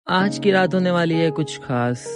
आज की रात होने वाली है कुछ खास।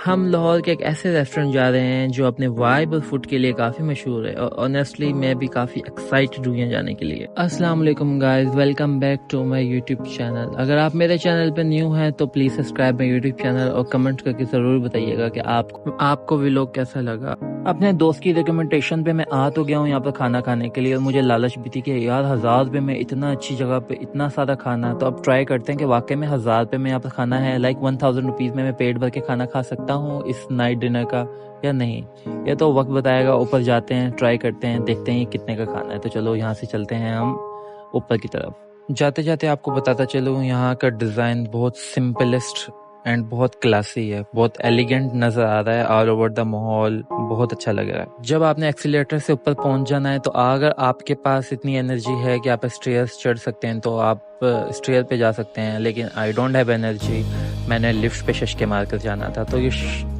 हम लाहौर के एक ऐसे रेस्टोरेंट जा रहे हैं जो अपने वाइब और फूड के लिए काफ़ी मशहूर है और ऑनेस्टली मैं भी काफ़ी एक्साइटेड हूँ यहाँ जाने के लिए। अस्सलाम वालेकुम guys, welcome back to my YouTube channel. अगर आप मेरे चैनल पे न्यू हैं तो please subscribe my YouTube channel और कमेंट करके ज़रूर बताइएगा कि आपको व्लॉग कैसा लगा। अपने दोस्त की रिकमेंडेशन पे मैं आ तो गया हूँ यहाँ पर खाना खाने के लिए और मुझे लालच भी थी कि यार 1000 रुपये में इतना अच्छी जगह पे इतना सारा खाना, तो अब ट्राई करते हैं कि वाकई में 1000 रुपये में यहाँ पर खाना है, लाइक 1000 रुपीज़ में मैं पेट भर के खाना खा सकता हूँ इस नाइट डिनर का या नहीं। ये तो वक्त बताएगा। ऊपर जाते हैं, ट्राई करते हैं, देखते हैं कितने का खाना है। तो चलो यहाँ से चलते हैं हम ऊपर की तरफ। जाते जाते आपको बताता चलूँ, यहाँ का डिज़ाइन बहुत सिंपलेस्ट एंड बहुत क्लासी है, बहुत एलिगेंट नजर आ रहा है। ऑल ओवर द माहौल बहुत अच्छा लग रहा है। जब आपने एक्सीलेटर से ऊपर पहुंच जाना है तो अगर आपके पास इतनी एनर्जी है कि आप स्टेयर्स चढ़ सकते हैं तो आप स्टेयर पे जा सकते हैं, लेकिन आई डोंट हैव एनर्जी। मैंने लिफ्ट पे शशके मार कर जाना था, तो ये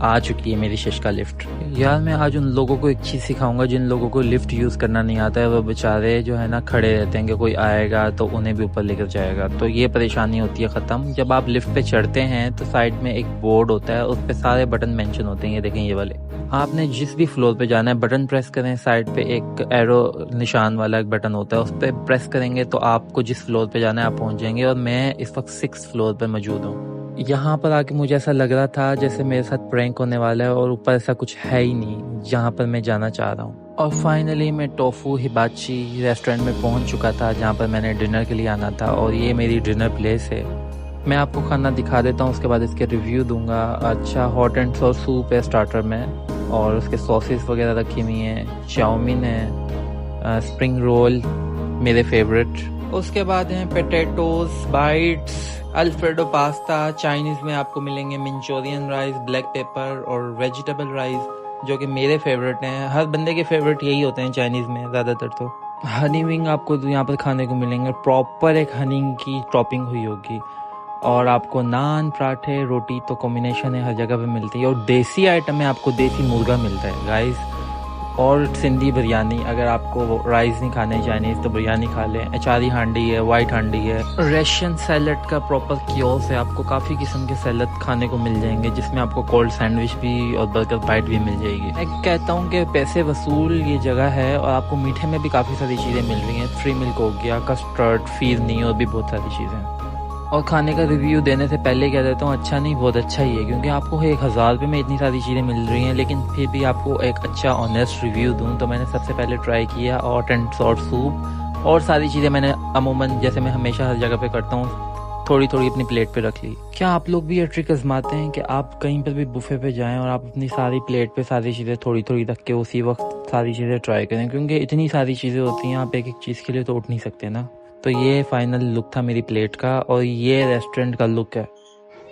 आ चुकी है मेरी शशका लिफ्ट। यार मैं आज उन लोगों को एक चीज़ सिखाऊंगा जिन लोगों को लिफ्ट यूज़ करना नहीं आता है। वो बेचारे जो है ना खड़े रहते हैं कि कोई आएगा तो उन्हें भी ऊपर लेकर जाएगा, तो ये परेशानी होती है ख़त्म। जब आप लिफ्ट पे चढ़ते हैं तो साइड में एक बोर्ड होता है, उस पर सारे बटन मेंशन होते हैं। ये देखें, ये वाले। आपने जिस भी फ्लोर पे जाना है बटन प्रेस करें। साइड पे एक एरो निशान वाला एक बटन होता है, उस पर प्रेस करेंगे तो आपको जिस फ्लोर पे जाना है आप पहुंच जाएंगे। और मैं इस वक्त 6th फ्लोर पर मौजूद हूँ। यहाँ पर आके मुझे ऐसा लग रहा था जैसे मेरे साथ प्रैंक होने वाला है और ऊपर ऐसा कुछ है ही नहीं जहाँ पर मैं जाना चाह रहा हूँ। और फाइनली मैं टोफू हिबाची रेस्टोरेंट में पहुँच चुका था जहाँ पर मैंने डिनर के लिए आना था, और ये मेरी डिनर प्लेस है। मैं आपको खाना दिखा देता हूँ, उसके बाद इसके रिव्यू दूंगा। अच्छा हॉट एंड सॉस सूप है स्टार्टर में, और उसके सॉसेस वगैरह रखी हुई हैं। चाउमीन है, स्प्रिंग रोल मेरे फेवरेट। उसके बाद हैं potatoes bytes, alfredo pasta. Chinese में आपको मिलेंगे मंचूरियन राइस, ब्लैक पेपर और वेजिटेबल राइस, जो कि मेरे फेवरेट हैं। हर बंदे के फेवरेट यही होते हैं चाइनीज़ में ज़्यादातर। तो हनी विंग आपको यहाँ पर खाने को मिलेंगे, प्रॉपर एक हनी की टॉपिंग हुई होगी। और आपको नान, पराठे, रोटी तो कॉम्बिनेशन है, हर जगह पे मिलती है। और देसी आइटम में आपको देसी मुर्गा मिलता है गाइस, और सिंधी बिरयानी। अगर आपको राइस नहीं खाने चाइनीज़ तो बिरयानी खा लें। अचारी हांडी है, वाइट हांडी है। रशियन सैलड का प्रॉपर कियोस है, आपको काफ़ी किस्म के सैलड खाने को मिल जाएंगे, जिसमें आपको कोल्ड सैंडविच भी और बर्गर बाइट भी मिल जाएगी। मैं कहता हूँ कि पैसे वसूल ये जगह है, और आपको मीठे में भी काफ़ी सारी चीज़ें मिल रही हैं। फ्री मिल्क हो गया, कस्टर्ड, फिरनी और भी बहुत सारी चीज़ें। और खाने का रिव्यू देने से पहले कह देता हूँ, अच्छा नहीं बहुत अच्छा ही है, क्योंकि आपको 1000 रुपये में इतनी सारी चीज़ें मिल रही हैं। लेकिन फिर भी आपको एक अच्छा ऑनेस्ट रिव्यू दूँ तो मैंने सबसे पहले ट्राई किया हॉट एंड सॉस सूप, और सारी चीज़ें मैंने अमूमन जैसे मैं हमेशा हर जगह पे करता हूँ थोड़ी थोड़ी अपनी प्लेट पे रख ली। क्या आप लोग भी ये ट्रिक आजमाते हैं कि आप कहीं पर भी बुफे पे जाएं और आप अपनी सारी प्लेट पे सारी चीज़ें थोड़ी थोड़ी रख के उसी वक्त सारी चीज़ें ट्राई करें, क्योंकि इतनी सारी चीज़ें होती हैं, आप एक एक चीज़ के लिए तो उठ नहीं सकते ना। तो ये फाइनल लुक था मेरी प्लेट का, और ये रेस्टोरेंट का लुक है।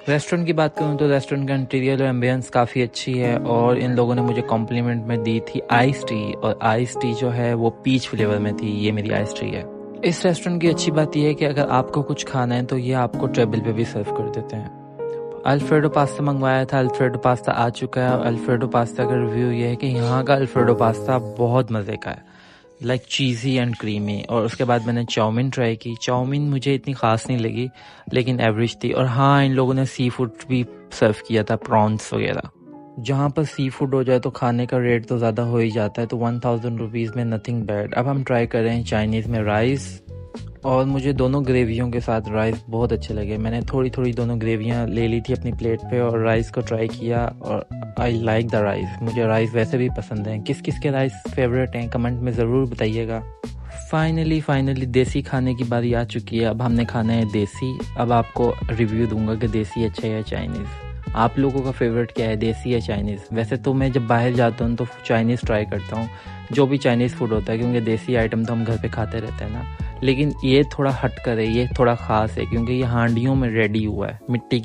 रेस्टोरेंट की बात करूँ तो रेस्टोरेंट का इंटीरियर और एम्बियंस काफ़ी अच्छी है, और इन लोगों ने मुझे कॉम्प्लीमेंट में दी थी आइस टी, और आइस टी जो है वो पीच फ्लेवर में थी। ये मेरी आइस टी है। इस रेस्टोरेंट की अच्छी बात यह है कि अगर आपको कुछ खाना है तो ये आपको टेबल पे भी सर्व कर देते हैं। अल्फ्रेडो पास्ता मंगवाया था, अल्फ्रेडो पास्ता आ चुका है। और अल्फ्रेडो पास्ता का रिव्यू ये है कि यहाँ का अल्फ्रेडो पास्ता बहुत मज़े का है, लाइक चीज़ी एंड क्रीमी। और उसके बाद मैंने चाउमीन ट्राई की। चाउमीन मुझे इतनी ख़ास नहीं लगी, लेकिन एवरेज थी। और हाँ, इन लोगों ने सी फूड भी सर्व किया था, प्रॉन्स वगैरह। जहाँ पर सी फूड हो जाए तो खाने का रेट तो ज़्यादा हो ही जाता है, तो 1000 रुपीज़ में नथिंग बैड। अब हम ट्राई कर रहे हैं चाइनीज़ में राइस, और मुझे दोनों ग्रेवियों के साथ राइस बहुत अच्छे लगे। मैंने थोड़ी थोड़ी दोनों ग्रेवियाँ ले ली थी अपनी प्लेट पे, और राइस को ट्राई किया, और आई लाइक द राइस। मुझे राइस वैसे भी पसंद है। किस किस के राइस फेवरेट हैं कमेंट में ज़रूर बताइएगा। फाइनली देसी खाने की बारी आ चुकी है। अब हमने खाना है देसी। अब आपको रिव्यू दूंगा कि देसी अच्छा है या चाइनीज़। आप लोगों का फेवरेट क्या है, देसी या चाइनीज़? वैसे तो मैं जब बाहर जाता हूँ तो चाइनीज़ ट्राई करता हूँ, जो भी चाइनीज़ फूड होता है, क्योंकि देसी आइटम तो हम घर पे खाते रहते हैं ना। लेकिन ये थोड़ा हट कर है, ये थोड़ा ख़ास है, क्योंकि ये हांडियों में रेडी हुआ है। मिट्टी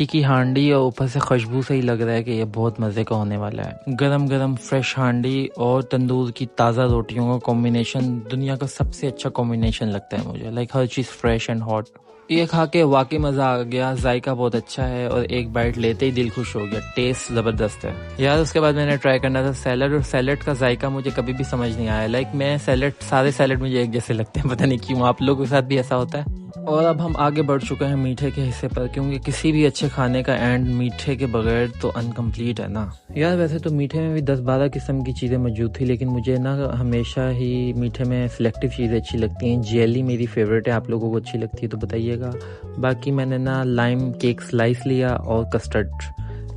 की हांडी और ऊपर से खुशबू से ही लग रहा है कि ये बहुत मज़े का होने वाला है। गरम गरम फ्रेश हांडी और तंदूर की ताज़ा रोटियों का कॉम्बिनेशन दुनिया का सबसे अच्छा कॉम्बिनेशन लगता है मुझे, like her cheese fresh and hot. ये खा के वाकई मज़ा आ गया, जायका बहुत अच्छा है, और एक बाइट लेते ही दिल खुश हो गया। टेस्ट ज़बरदस्त है यार। उसके बाद मैंने ट्राई करना था सैलड, और सैलड का जायका मुझे कभी भी समझ नहीं आया। लाइक मैं सारे सैलड मुझे एक जैसे लगते हैं, पता नहीं क्यों। आप लोगों के साथ भी ऐसा होता है? और अब हम आगे बढ़ चुके हैं मीठे के हिस्से पर, क्योंकि किसी भी अच्छे खाने का एंड मीठे के बगैर तो अनकम्प्लीट है ना यार। वैसे तो मीठे में भी 10-12 किस्म की चीज़ें मौजूद थी, लेकिन मुझे ना हमेशा ही मीठे में सिलेक्टिव चीज़ें अच्छी लगती हैं। जेली मेरी फेवरेट है, आप लोगों को अच्छी लगती है तो बताइएगा। बाकी मैंने ना लाइम केक स्लाइस लिया और कस्टर्ड,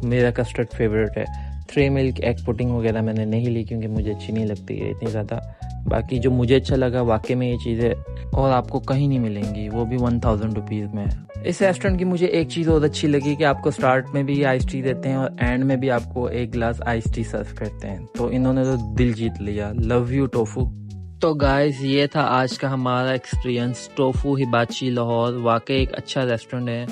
मेरा कस्टर्ड फेवरेट है। 3 मिल्क एग पुडिंग वगैरह मैंने नहीं ली क्योंकि मुझे अच्छी नहीं लगती है इतनी ज़्यादा। बाकी जो मुझे अच्छा लगा वाकई में ये चीज़ें और आपको कहीं नहीं मिलेंगी, वो भी 1000 रुपीज़ में। इस रेस्टोरेंट की मुझे एक चीज़ और अच्छी लगी कि आपको स्टार्ट में भी आइस टी देते हैं और एंड में भी आपको एक गिलास आइस टी सर्व करते हैं। तो इन्होंने तो दिल जीत लिया। Love you tofu. तो गाइस ये था आज का हमारा एक्सपीरियंस टोफू हिबाची लाहौर। वाकई एक अच्छा रेस्टोरेंट है।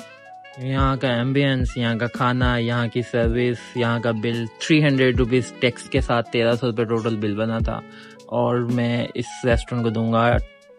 यहाँ का एम्बियंस, यहाँ का खाना, यहाँ की सर्विस, यहाँ का बिल 300 रुपीज़ टैक्स के साथ 1300 रुपये टोटल बिल बना था। और मैं इस रेस्टोरेंट को दूंगा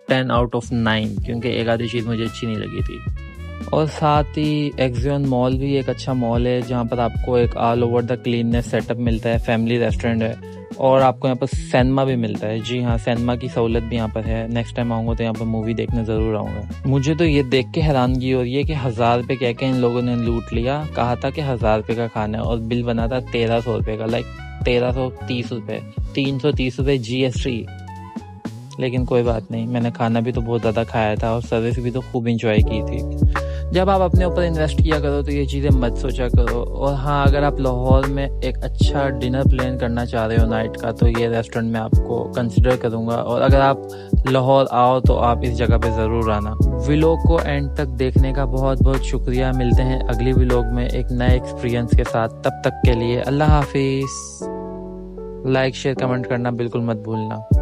10 आउट ऑफ 9 क्योंकि एक आधी चीज़ मुझे अच्छी नहीं लगी थी। और साथ ही एक्सियन मॉल भी एक अच्छा मॉल है जहाँ पर आपको एक all over the cleanness setup मिलता है। फैमिली रेस्टोरेंट है और आपको यहाँ पर सिनेमा भी मिलता है। जी हाँ, सिनेमा की सहूलत भी यहाँ पर है। नेक्स्ट टाइम आऊँगा तो यहाँ पर मूवी देखने ज़रूर आऊँगा। मुझे तो ये देख के हैरानगी हो रही है कि 1000 रुपये कह के इन लोगों ने लूट लिया। कहा था कि 1000 रुपये का खाना है और बिल बना था 1300 रुपये का, लाइक 1330 रुपये, 330 रुपये GST। लेकिन कोई बात नहीं, मैंने खाना भी तो बहुत ज़्यादा खाया था और सर्विस भी तो खूब इंजॉय की थी। जब आप अपने ऊपर इन्वेस्ट किया करो तो ये चीज़ें मत सोचा करो। और हाँ, अगर आप लाहौर में एक अच्छा डिनर प्लान करना चाह रहे हो नाइट का तो ये रेस्टोरेंट मैं आपको कंसिडर करूँगा। और अगर आप लाहौर आओ तो आप इस जगह पे ज़रूर आना। व्लॉग को एंड तक देखने का बहुत बहुत शुक्रिया। मिलते हैं अगली व्लॉग में एक नए एक्सपीरियंस के साथ। तब तक के लिए अल्लाह हाफिज़। लाइक शेयर कमेंट करना बिल्कुल मत भूलना।